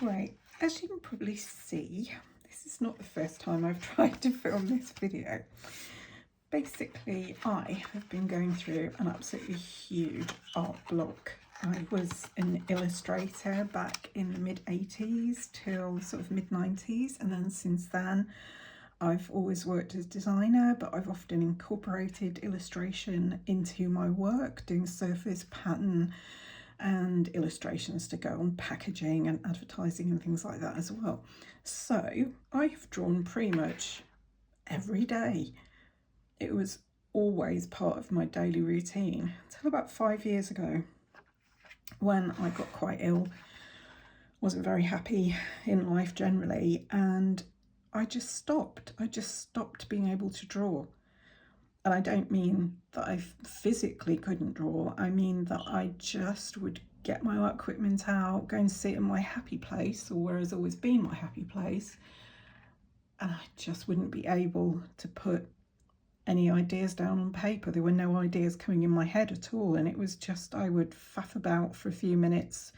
Right, as you can probably see, this is not the first time I've tried to film this video. Basically, I have been going through an absolutely huge art block. I was an illustrator back in the mid-80s till sort of mid-90s, and then since then I've always worked as a designer, but I've often incorporated illustration into my work, doing surface pattern and illustrations to go on packaging and advertising and things like that as well. So I've drawn pretty much every day. It was always part of my daily routine until about 5 years ago when I got quite ill, wasn't very happy in life generally, and I just stopped being able to draw. And I don't mean that I physically couldn't draw, I mean that I just would get my art equipment out, go and sit in my happy place, or where has always been my happy place, and I just wouldn't be able to put any ideas down on paper. There were no ideas coming in my head at all, and it was just, I would faff about for a few minutes,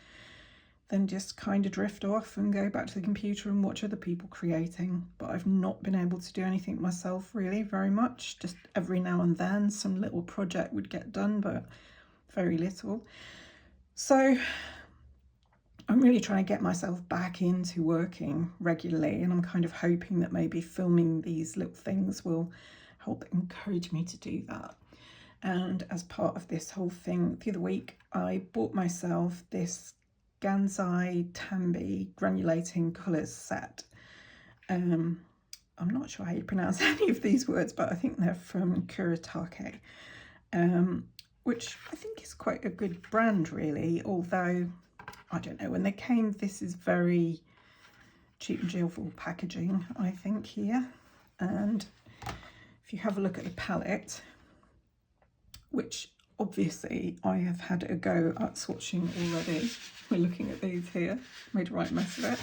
then just kind of drift off and go back to the computer and watch other people creating. But I've not been able to do anything myself really very much. Just every now and then some little project would get done, but very little. So I'm really trying to get myself back into working regularly, and I'm kind of hoping that maybe filming these little things will help encourage me to do that. And as part of this whole thing, the other week I bought myself this Gansai Tambi granulating colours set. I'm not sure how you pronounce any of these words, but I think they're from Kuretake, which I think is quite a good brand really, although I don't know, when they came, this is very cheap and cheerful packaging, I think, here. And if you have a look at the palette, which obviously I have had a go at swatching already. We're looking at these here, made a right mess of it.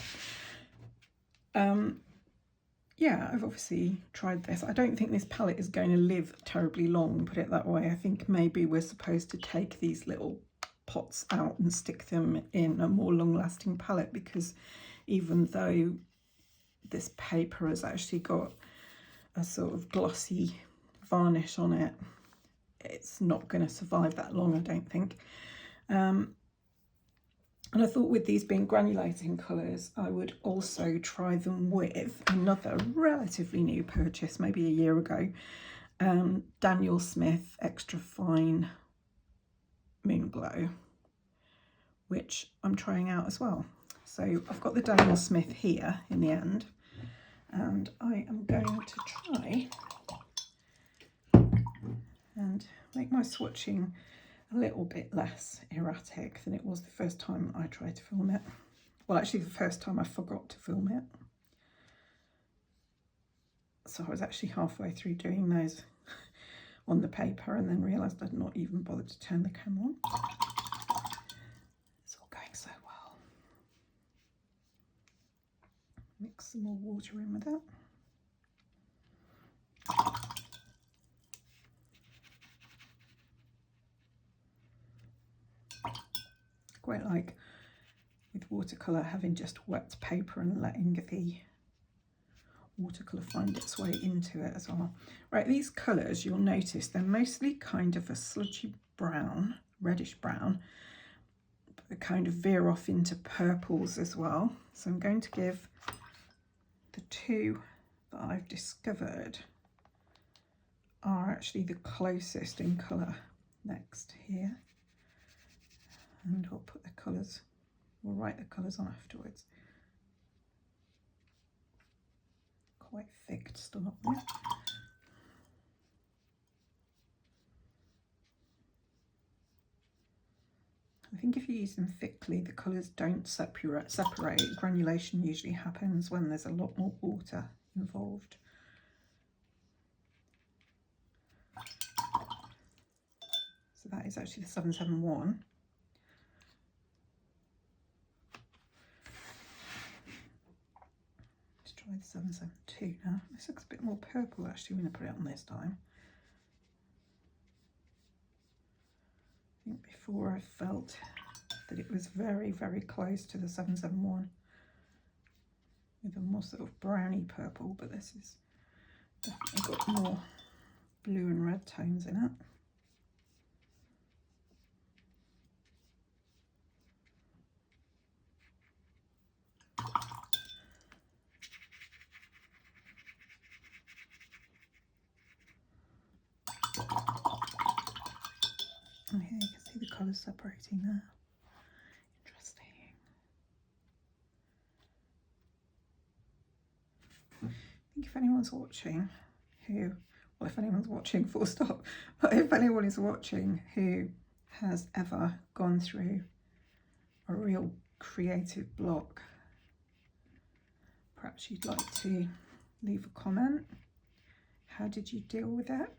Yeah, I've obviously tried this. I don't think this palette is going to live terribly long, put it that way. I think maybe we're supposed to take these little pots out and stick them in a more long-lasting palette, because even though this paper has actually got a sort of glossy varnish on it, it's not going to survive that long, I don't think. And I thought with these being granulating colours, I would also try them with another relatively new purchase, maybe a year ago, Daniel Smith Extra Fine Moonglow, which I'm trying out as well. So I've got the Daniel Smith here in the end, and I am going to try and make my swatching a little bit less erratic than it was the first time I tried to film it. Well, actually the first time I forgot to film it. So I was actually halfway through doing those on the paper and then realised I'd not even bothered to turn the camera on. It's all going so well. Mix some more water in with it. Quite like with watercolour having just wet paper and letting the watercolour find its way into it as well. Right, these colours, you'll notice they're mostly kind of a sludgy brown, reddish brown, but they kind of veer off into purples as well. So I'm going to give the two that I've discovered are actually the closest in colour next here. And I'll put the colours, we'll write the colours on afterwards. Quite thick to start with. I think if you use them thickly, the colours don't separate. Granulation usually happens when there's a lot more water involved. So that is actually the 771. Try the 772 now. This looks a bit more purple actually when I put it on this time. I think before I felt that it was very, very close to the 771. with a more sort of browny purple, but this is definitely got more blue and red tones in it. And here you can see the colours separating there. Interesting. I think if anyone's watching who, well, if anyone's watching, full stop, but if anyone is watching who has ever gone through a real creative block, perhaps you'd like to leave a comment. How did you deal with it?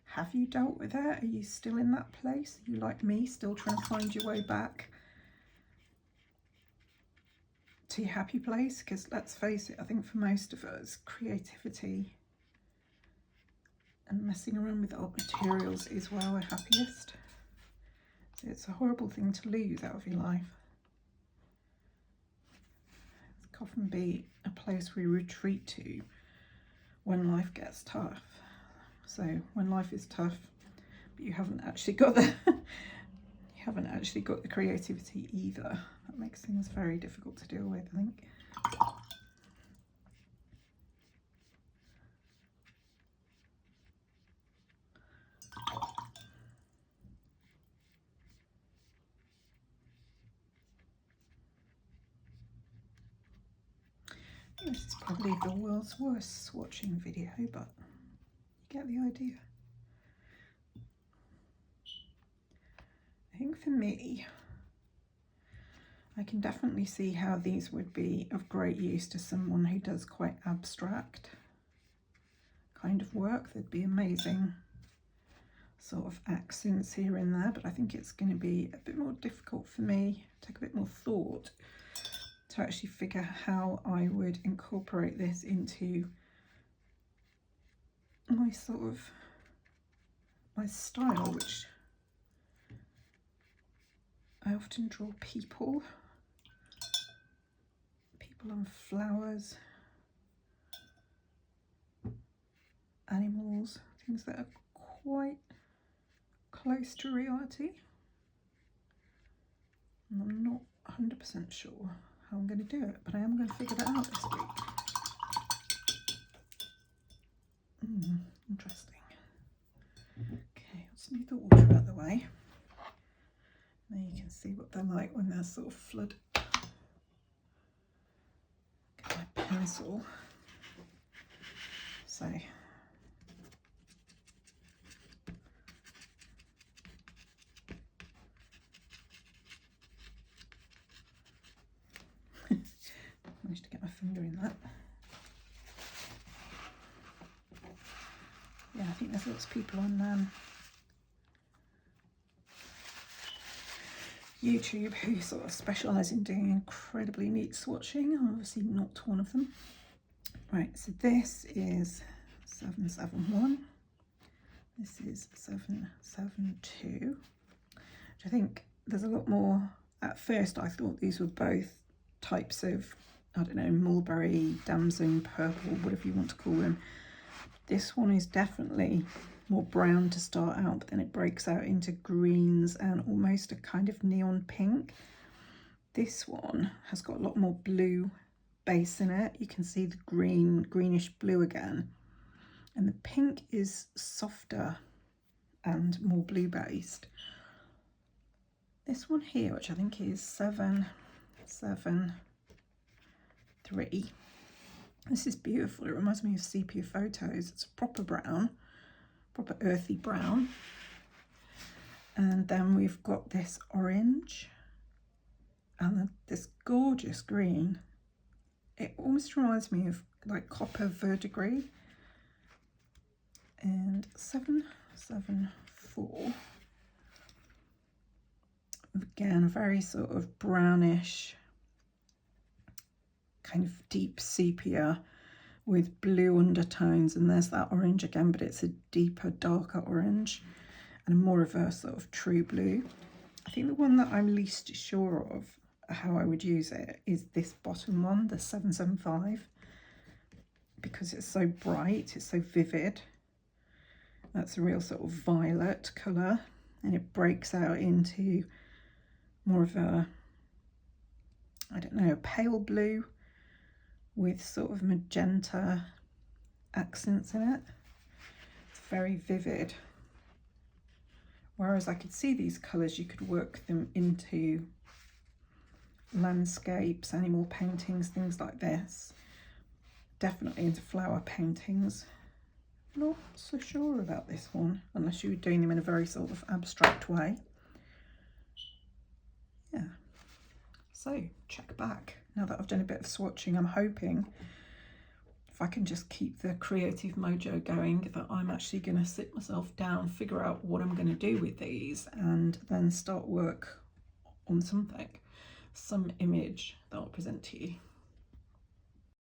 Have you dealt with it? Are you still in that place? Are you like me, still trying to find your way back to your happy place? Because let's face it, I think for most of us, creativity and messing around with art materials is where we're happiest. So it's a horrible thing to lose out of your life. It can often be a place we retreat to when life gets tough. So when life is tough, but you haven't actually got the creativity either, that makes things very difficult to deal with, I think. This is probably the world's worst swatching video, but you get the idea. I think for me, I can definitely see how these would be of great use to someone who does quite abstract kind of work. There'd be amazing sort of accents here and there, but I think it's going to be a bit more difficult for me, take a bit more thought to actually figure how I would incorporate this into my sort of my style, which I often draw people and flowers, animals, things that are quite close to reality. And I'm not 100% sure how I'm going to do it, but I am going to figure that out this week. Interesting. Okay, let's move the water out of the way. There you can see what they're like when they're sort of flooded. Get my pencil. So managed to get my finger in that. Yeah, I think there's lots of people on YouTube who sort of specialise in doing incredibly neat swatching. I'm obviously not one of them. Right, so this is 771. This is 772. Which I think there's a lot more. At first I thought these were both types of, I don't know, mulberry, damson, purple, whatever you want to call them. This one is definitely more brown to start out, but then it breaks out into greens and almost a kind of neon pink. This one has got a lot more blue base in it. You can see the greenish blue again. And the pink is softer and more blue based. This one here, which I think is 773. This is beautiful. It reminds me of sepia photos. It's a proper brown, proper earthy brown. And then we've got this orange and this gorgeous green. It almost reminds me of like copper verdigris. And 774. Again, very sort of brownish, kind of deep sepia with blue undertones, and there's that orange again, but it's a deeper, darker orange and more of a sort of true blue. I think the one that I'm least sure of how I would use it is this bottom one, the 775, because it's so bright, it's so vivid. That's a real sort of violet colour, and it breaks out into more of a, I don't know, a pale blue with sort of magenta accents in it. It's very vivid. Whereas I could see these colours, you could work them into landscapes, animal paintings, things like this. Definitely into flower paintings. Not so sure about this one, unless you were doing them in a very sort of abstract way. Yeah. So, check back. Now that I've done a bit of swatching, I'm hoping if I can just keep the creative mojo going, that I'm actually going to sit myself down, figure out what I'm going to do with these, and then start work on something, some image that I'll present to you.